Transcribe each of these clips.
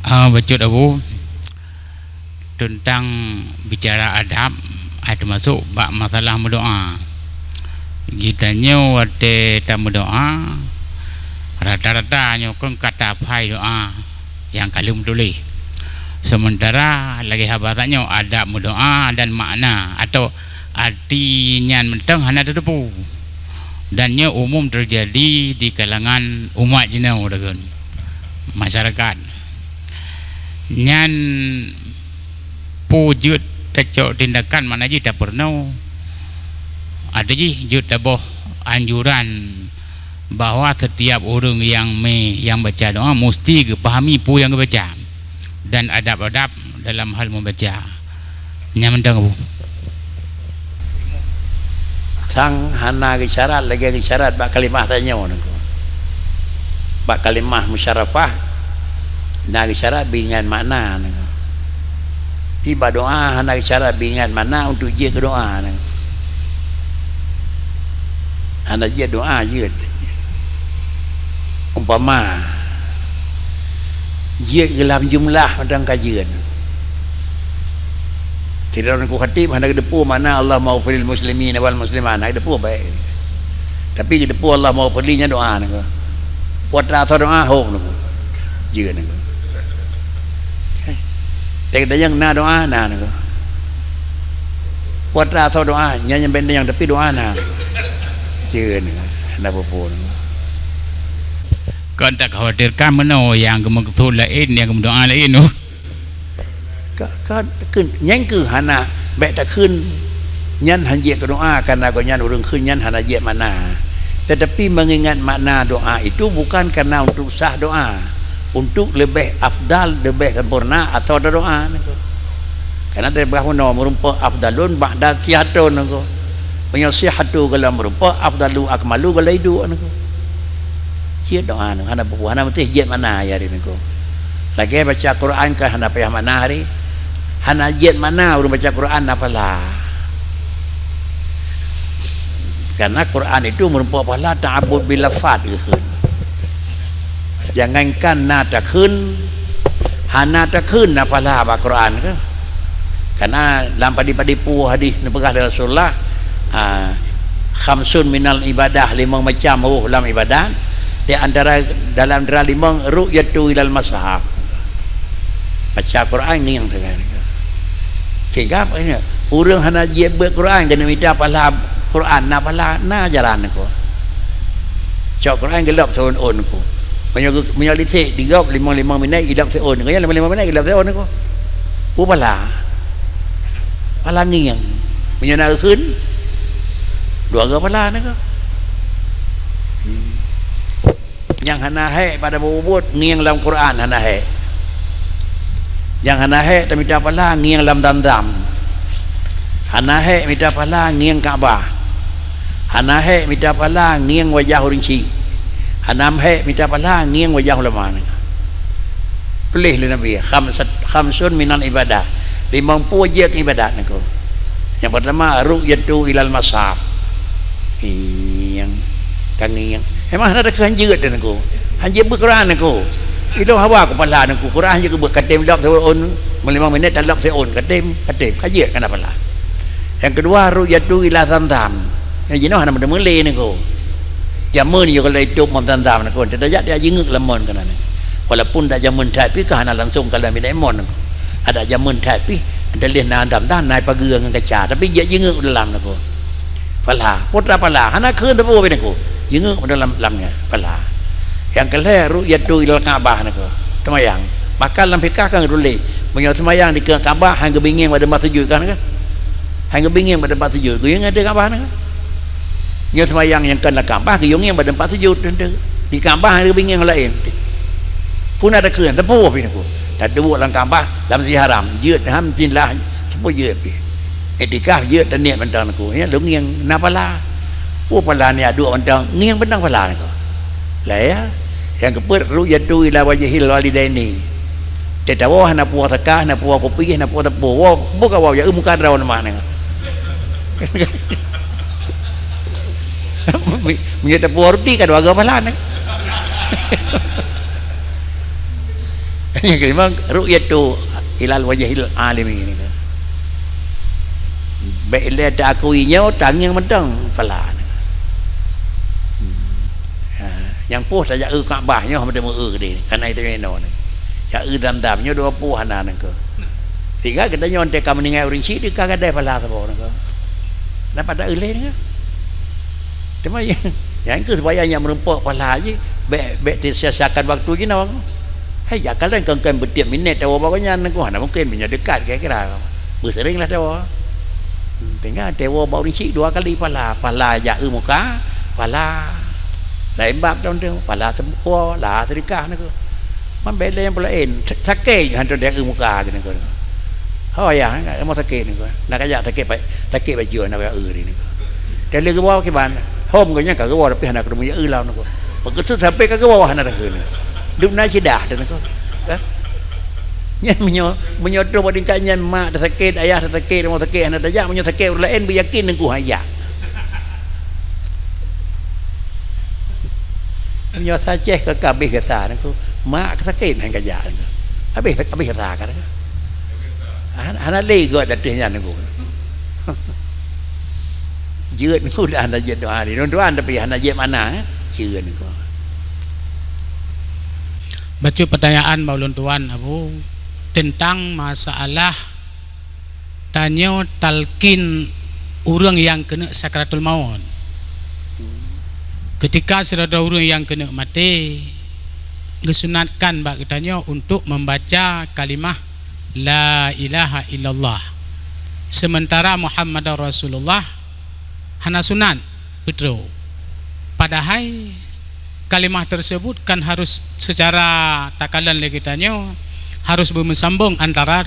Bacut Abu tentang bicara adab ada masuk bab masalah berdoa. Gitanya wate tamu doa rata-rata nyokong kata pai doa yang kalum tulis. Sementara lagi habatannya adab berdoa dan makna atau artinya mentang hanya terdepu. Dannya umum terjadi di kalangan umat jenau dengan masyarakat. Nyan pujud tecok tindakan mana je tak pernah ada je jud daboh anjuran bahawa setiap orang yang baca doa mesti pahami pu yang baca dan adab-adab dalam hal membaca. Nyan mentang bu. Sang hana ke syarat lagi ke syarat bak kalimah tanya orang ko. Bak kalimah musyarafah na ke syarat bingan makna nang. Tiba doa hana ke syarat bingan makna untuk je ke doa nang. Hana je doa je. Umpama je dalam jumlah macam kajian. Tidak orang ku khatib hendak depu mana Allah mau firil muslimin wal musliman hendak depu baik. Tapi depu Allah mau firlinya doa nak. Buat rasa doa hok nak. Je nak. Tak ada yang na doa na nak. Buat rasa doa nyanyi benda yang tapi doa na. Je nak. Hendak depu nak. Kau tak khawatirkan mana yang kemudian lain yang doa lain tu. Kan nyan ke hana baik tak kun nyan hanya ke doa karena kau nyan orang kun nyan hana je mana tetapi mengingat makna doa itu bukan karena untuk sah doa untuk lebih afdal lebih sempurna atau doa karena dari bahawa nama merupakan afdalun ba'da sihatun punya sihatu kalau merupakan afdalu akmalu kalau itu je doa hana buku hana mesti je mana ya hari ni lagi baca Quran kan hana payah mana hari hana ayat mana orang baca Quran apalah karena Quran itu merupakan pahala ta'abud bil lafaz jangankan na takun hana takun apalah baca Quran ke karena dalam padi-padi pu hadis nepegah dari Rasulullah khamsun minal ibadah limang macam dalam ibadah di antara dalam limang ru'yatu ilal mashaf baca Quran ni yang terkait sehingga apa ini orang hana je Quran kena minta pahala Quran na pahala na jalan ko cak Quran gelap seon-on ko menyalitik digap 5 minit ilap seon ko ya 5 minit ilap seon ko pahala ni yang menyanakeun dua ga pahala ni ko yang hana hai pada bobot ngiang dalam Quran hana hai yang hana hai tak minta pahala ngiang dalam dam-dam hana hai minta pahala ngiang Kaabah hana hai minta pahala ngiang wajah orang Cina hana hai minta pahala ngiang wajah ulama boleh le Nabi khamsun minal ibadah 50 je ke ibadat aku yang pertama ru'yatu ilal mashaf yang kangiang emang ada kehanjut dan aku hanjut berquran aku itu hawa kepala aku Quran je ke katim lap seon 5 minit tak lap seon katim kajian kenapa lah yang kedua ru'yatu ila zamzam yang jenuh hana benda mele ni ko jamun yo kalau hidup mom zamzam ko tidak dia jenguk lemon kana walaupun tak jamun tapi ke hana langsung kalau minat lemon ada jamun tapi ada leh na zamzam naik pageung dengan kaca tapi dia jenguk dalam ko pala putra pala hana keun tepu be ko jenguk dalam lamnya pala yang kelih ru'yatu ilal Kaabah nak semayang maka dalam fikah kan boleh punya semayang di Kaabah hang gebinging pada tempat sujud kan hang gebinging pada tempat sujud ku yang ada Kaabah nak nya semayang yang kan Kaabah ku yang pada tempat sujud di Kaabah hang gebinging lain pun ada keun tepu pi nak tak dua dalam Kaabah dalam masjid haram jeut ham jinlah sepo jeut pi etikah jeut dan niat bentang aku ya dong yang napala pala ni aduk bentang ngiang bentang pala nak lah ya yang keput ru'yatu ila wajhil walidaini tetawa hana puas sakah hana puas kopi hana puas tepu buka wa ya muka draw nama ni punya tepu roti kan warga palan Yang kelima ru'yatu ilal wajhil alimi ni. Bila tak akuinya tang yang medang pala. Yang puh tak ja Kaabahnya hamba demo dia kana itu no ni. Ya dam-damnya 20 hana nangko. Tiga kita nyontek kamu ningai urinci di kagak ada pala sabo nangko. Napa tak uleh ni? Cuma yang ke supaya yang merempok pala je be disiasakan waktu je nawang. Hai ya kalau kan bertiap minit tahu pokoknya nangko hana mungkin punya dekat kira-kira. Berseringlah tahu. Tinggal dewa bau rinci 2 kali pala ja muka pala lain bab tahun tu pala semua lah sedekah nangko. Man bela yang lain sakit hantu dia muka je nangko. Oh ya mau sakit nangko. Nak ajak sakit baju nak ni nangko. Dia le bawa ke ban. Hom ko nya ka bawa tapi hana ketemu ya law nangko. Begitu sampai ke bawah hana dah ni. Duk na cidah dah nangko. Nya menyodoh pada tingkatnya mak dah sakit, ayah dah sakit, mau sakit anak dah jak sakit orang lain beryakin nangku haya. Menyo saja ke kabeh kata nangku mak sakit hang kajak nangku. Habis kata kan. Anak lego datanya nangku. Jeut nangku dah anda jet doa ni. Doa tapi anak jet mana? Jeut nangku. Baca pertanyaan Maulun Tuan Abu tentang masalah tanya talqin orang yang kena sakratul maut. Ketika ada orang yang kena mati, disunatkan bagi tanya untuk membaca kalimah la ilaha illallah. Sementara Muhammad Rasulullah hana sunat betul. Padahal kalimah tersebut kan harus secara takalan lagi tanya harus bersambung antara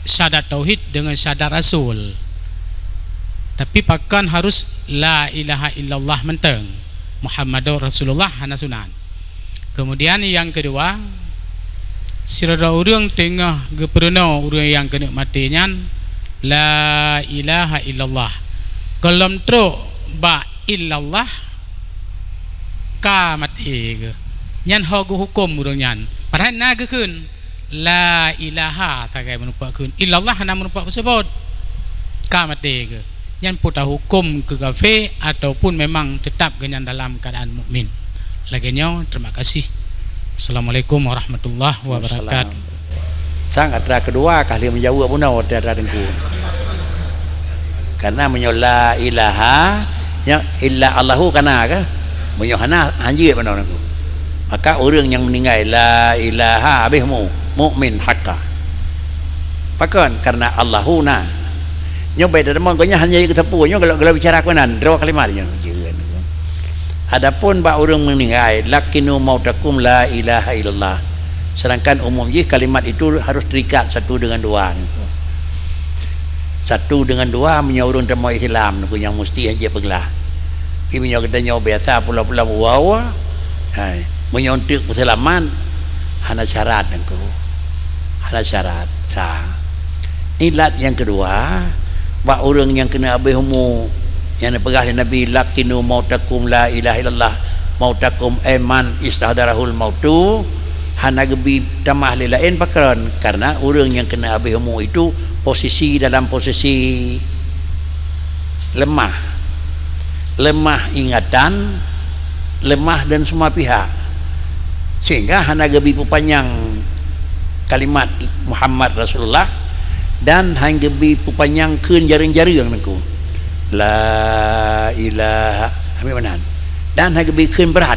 syahadat tauhid dengan syahadat rasul. Tapi pakan harus la ilaha illallah menteng Muhammadur Rasulullah hana sunat. Kemudian yang kedua, sirada orang tengah geperno orang yang kena matinya la ilaha illallah. Kalau tro ba illallah ka mati ke. Nyan hagu hukum orang nyan. Padahal naga kun la ilaha takai menupak kun illallah hana menupak tersebut ka mati ke. Nyan putar hukum ke kafe ataupun memang tetap genyan dalam keadaan mukmin. Laginya terima kasih. Assalamualaikum warahmatullahi wabarakatuh. Sang atra kedua kali menjawab punau ada dengku. Karena menyola ilaha yang illa Allahu kana ke? Menyohana anjir benar dengku. Maka orang yang meninggal la ilaha habismu mukmin hakka. Pakan karena Allahuna. Nyobai dah demang gonya hanya ikut tepunya kalau bicara kanan dua kalimat je. Adapun ba orang meninggal lakinu mautakum la ilaha illallah. Sedangkan umumnya kalimat itu harus terikat satu dengan dua. Satu dengan dua menyorong temu Islam yang mesti aja peglah. Ini menyorong kita nyawa biasa pula-pula wawa. Menyontik keselamatan hana syarat nangku. Hana syarat sah. Ilat yang kedua, ba orang yang kena abihmu yang dipegah Nabi lakinu mautakum la ilaha illallah mautakum iman istahdarahul mautu hana gebi tamah lain pakaran karena orang yang kena abihmu itu posisi dalam posisi lemah ingatan, lemah dan semua pihak, sehingga hana gebi panjang kalimat Muhammad Rasulullah dan hang gebi panjang keun jaring-jaring nangku la ilaha ambil manan dan hang gebi keun berat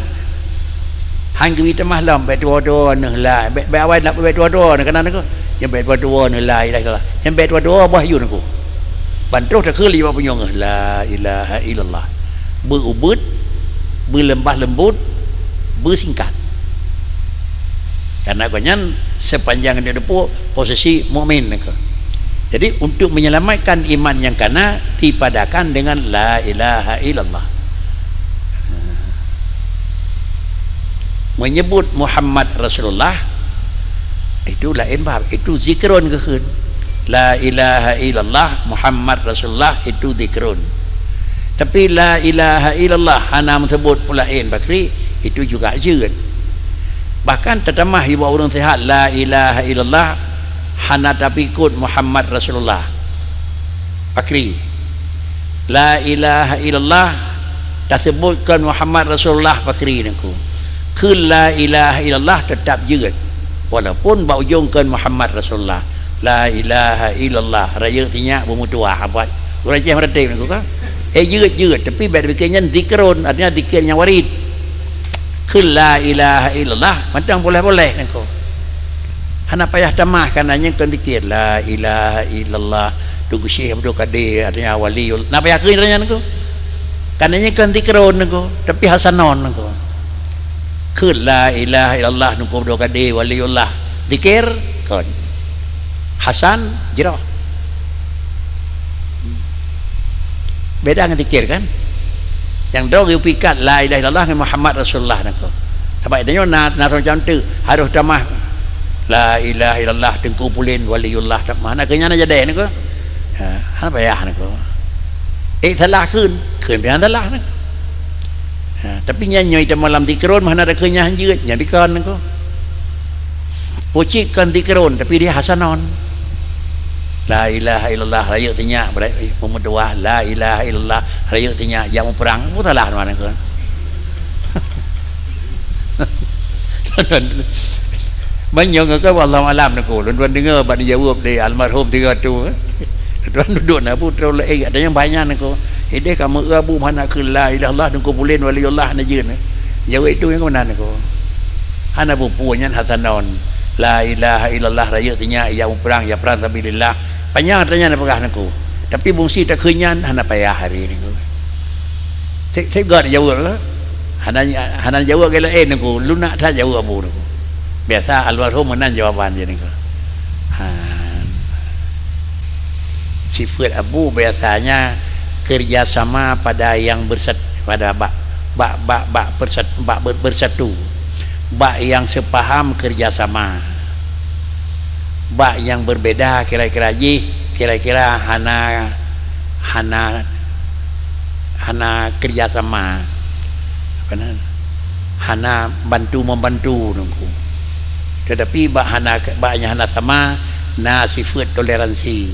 hang gebi tamah lam bet dua-dua nah la bet awal nak bet dua-dua nak kanan nangku yang bet dua-dua nah la ilaha illallah yang bet dua-dua bah yu nangku bantu tak keli apa punyong la ilaha illallah berubud berlembah lembut bersingkat karena kanyan sepanjang dia depu posisi mukmin nangku. Jadi untuk menyelamatkan iman yang kana dipadakan dengan la ilaha illallah. Menyebut Muhammad Rasulullah itu lain bab, itu zikrun keun. La ilaha illallah Muhammad Rasulullah itu zikrun. Tapi la ilaha illallah hana sebut pula bakri itu juga jeun. bahkan terjemah ibu orang sihat la ilaha illallah hana tapi ikut Muhammad Rasulullah Pakri la ilaha illallah dah sebutkan Muhammad Rasulullah Pakri niku ke la ilaha illallah tetap juga walaupun bau ujungkan Muhammad Rasulullah la ilaha illallah raya tinyak bermutuah buat rajah mereka niku kan juga tapi beda bikinnya zikrun artinya zikir yang warid ke la ilaha illallah macam boleh-boleh niku hana payah tamah kananya kan zikir la ilaha illallah tu Syekh Abdul Qadir artinya waliul napa payah keunnya niku kananya kan zikrun niku tapi hasanon niku ke la ilaha illallah niku Abdul Qadir waliullah zikir kan hasan jirah beda dengan zikir kan yang dong pikat la ilaha illallah Muhammad Rasulullah niku sebab dia nak contoh harus tamah la ilaha illallah tengku pulin waliullah mana kenyana jadi niku ha payah niku salah keun pian salah niku tapi nyanyi itu malam zikrun mana ada kenyahan juga jadi kan niku puji kan zikrun tapi dia hasanon la ilaha illallah raya tanya berdoa la ilaha illallah raya tanya yang perang pun salah mana kan banyak ke wallahu alam niku tuan dengar bab jawab di almarhum 3 tu tuan duduk nak putra ada yang banyak niku ide kamu abu mana ke la ilaha illallah niku pulin waliullah na jeun jawab itu yang mana niku ana pupunya hasanon la ilaha illallah raya tanya yang perang ya perang sabilillah panjang tanya nak pegah niku tapi bungsi tak kenyan hana payah hari niku saya gad jawab lah hana jawab gela niku lu nak tak jawab abu niku biasa almarhum menan jawapan dia niku sifat abu biasanya kerjasama pada yang pada bersatu bak yang sepaham kerjasama bak yang berbeda kira-kira hana kerjasama hana bantu-membantu nunggu tetapi bak yang hana sama na sifat toleransi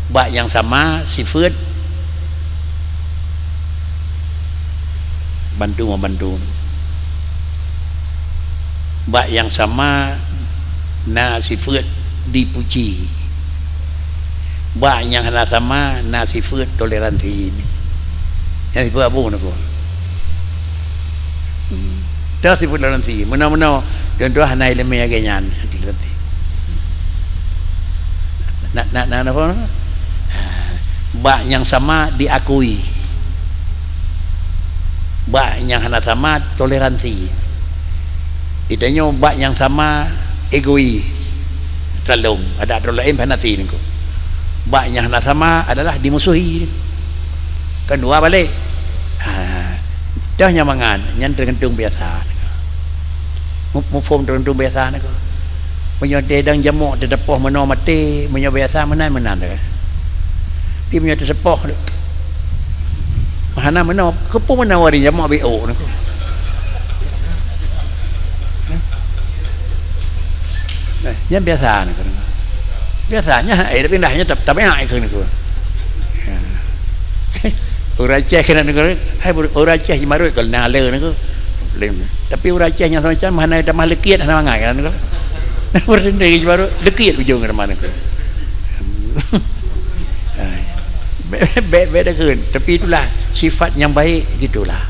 bak yang sama sifat bantu-membantu bak yang sama na sifat dipuji bak yang sama na sifat toleransi ini yang sifat abu nak dah sifat toleransi mana-mana contoh hana ilmu agenyan toleransi nak apa bak yang sama diakui bak yang hana sama toleransi idanya bak yang sama egois terlalu ada lain penati niku bak yang sama adalah dimusuhi kedua balik dah nyamangan yang tergantung biasa mufum tergantung biasa niku punya dedang jamuk terdepoh meno mati punya biasa menan dah dia punya terdepoh mana meno kepu menawari jamuk BO niku yang biasa ni kan biasanya air pindahnya tapi hak kan ni kan orang Aceh kena ni kan hai orang Aceh maru kalau nale ni kan tapi orang Aceh yang macam mana ada malekit mana mangai kan ni kan orang ni baru dekit ujung ke mana kan beda kan tapi itulah sifat yang baik gitulah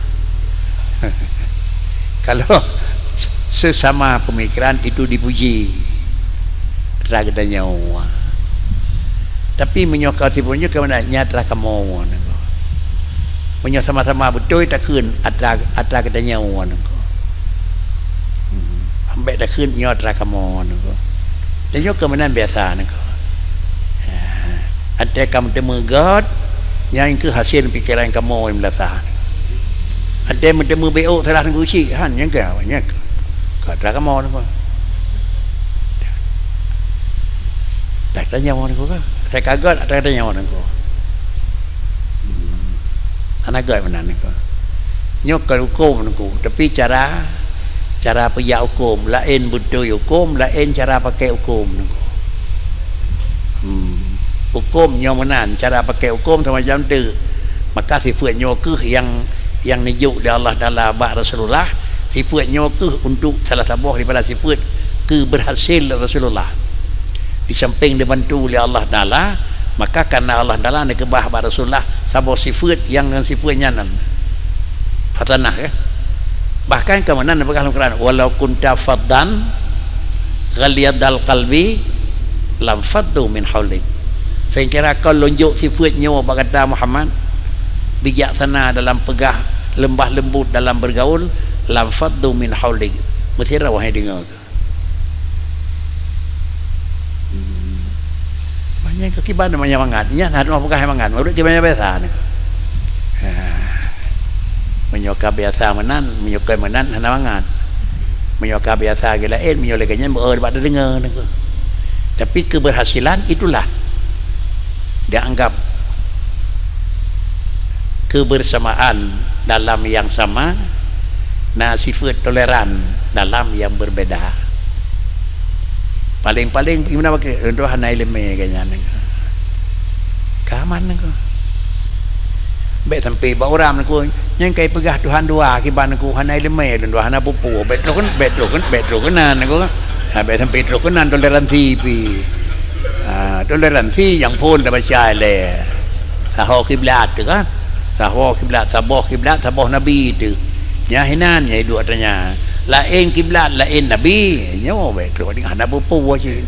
kalau sesama pemikiran itu dipuji raga nyawa tapi menyokal sipunya ke mana nyatra kamu punya sama-sama betul tak kun atra kita nyawa ambek tak kun nyatra kamu dan nyok ke mana biasa ada kamu temu God yang ke hasil pikiran kamu yang belasa ada temu BO telah nguci han yang kau nya atra kamu tak tanya orang aku kan saya kaget tak tanya orang aku anak gay mana ni aku nyok kalau hukum aku tapi cara cara pejak hukum, lain betul hukum, lain cara pakai hukum. Hukum nyomanan, cara pakai hukum macam tu. Maka sifat nyokuh yang nijuk dari Allah dalam bab Rasulullah, sifat nyokuh untuk salah satu daripada sifat keberhasil Rasulullah. Di samping dibantu oleh Allah Taala, maka karena Allah Taala nak kebah bab Rasulullah sabo sifat yang dengan sifatnya nan. Fatanah ya. Bahkan ke mana dalam Al-Quran, walau kunta faddan ghaliyadal qalbi lam faddu min haulik. Saya kira kau lonjok sifatnya kata Muhammad, bijaksana dalam pegah, lembah lembut dalam bergaul, lam faddu min haulik. Mesti wahai dengar. Banyak kekiban namanya mangatnya, nak mau pegah mangat, mau gimana biasa ni. Menyoka biasa menan hana mangat. Menyoka biasa gelain menyolekanya pada dengar. Tapi keberhasilan itulah dianggap kebersamaan dalam yang sama, nah sifat toleran dalam yang berbeda. Paling-paling gimana pakai untuk hana ilmu kayaknya ni. Kaman ni ko. Bet sampai bawa orang aku yang kai pegah Tuhan dua kiban aku hana ilmu dan dua hana pupu bet lo kan nan aku bet sampai lo kan nan toleransi pi toleransi yang pun dah baca le saho kiblat tu kan saho kiblat saboh nabi tu nya hinan nya dua tanya lain kiblat lain nabi nyo bet lo dengan hana pupu je